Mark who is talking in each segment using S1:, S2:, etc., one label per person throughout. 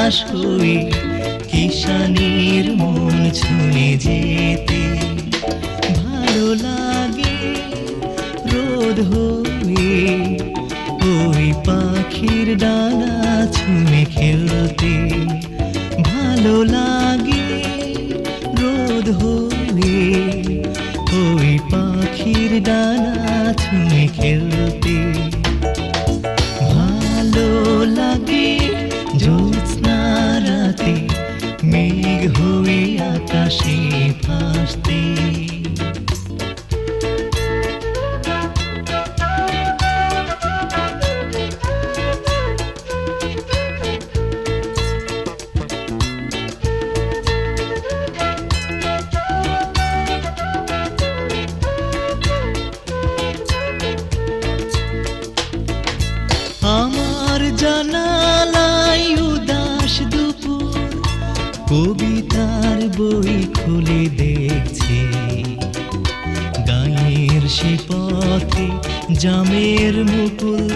S1: বাতাস হয়ে কিষানের মন ছুঁয়ে যেতে ভালো লাগে রোদ হয়ে ওই পাখির ডানা ছুঁয়ে খেলতে ভালো লাগে রোদ হয়ে ওই পাখির ডানা ছুঁয়ে খেলতে ভালো লাগে জ্যোৎস্না রাতে মেঘ হয়ে আকাশে ভাসতে আমার জানালায় উদাস দুপুর কবিতার বই খুলে দেখছে গায়ের সে পথে জামের মুকুল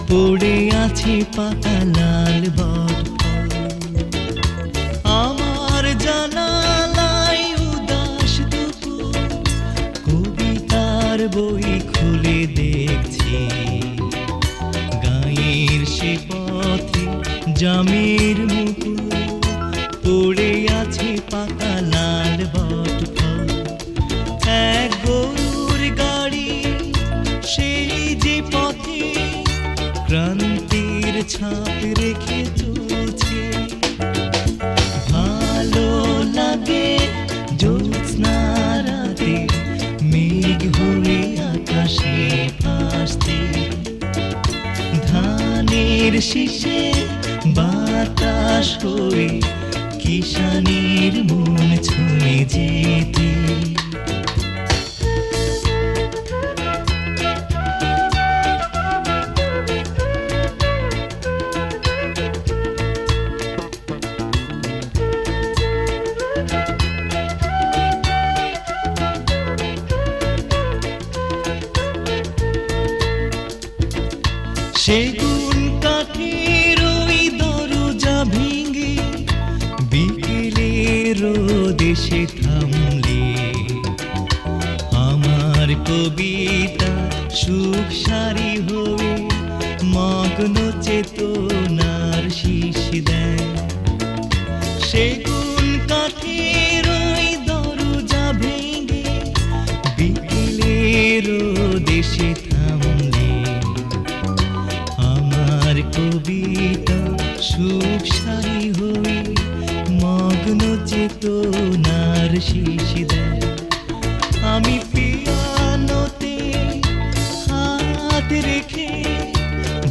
S1: পড়ে আছে পাতা লাল বটফল আমার জানালায় উদাস দুপুর কবিতার বই খুলে দেখছে সে পথে জামের মুকুল পড়ে আছে পাতা লাল বটফল এক গরুর গাড়ি সেই যে পথে ক্রান্তির ছাপ রেখে চলছে ভালো লাগে জ্যোৎস্না রাতে মেঘ হয়ে আকাশে ভাসতে ধানের শীষে বাতাস হয়ে কিষানের মন ছুঁয়ে যেতে সেগুন কাঠের ওই দরজা ভেঙে বিকেলের দেশে থামলে আমার কবিতা সুখ সারি হয়ে মগ্ন চেতনার শীষ দেয় সেগুন কাঠের ওই দরজা ভেঙে বিকেলের দেশে থামলে আমার কবিতা সুখ সারি হয়ে মগ্ন চেতনার শীষ দেয় আমি পিয়ানোতে হাত রেখে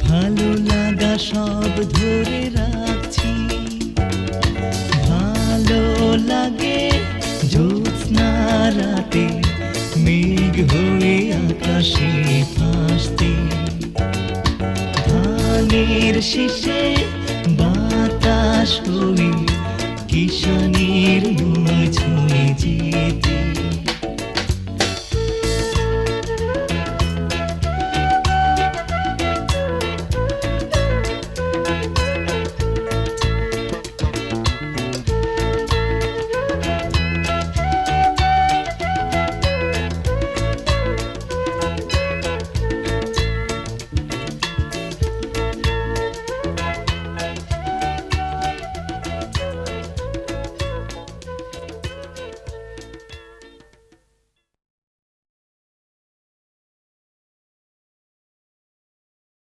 S1: ভালো লাগা সব ধরে রাখছি ভালো লাগে জ্যোৎস্না রাতে মেঘ হয়ে আকাশে ভাসতে ধানের শীষে বাতাস হয়ে কিষান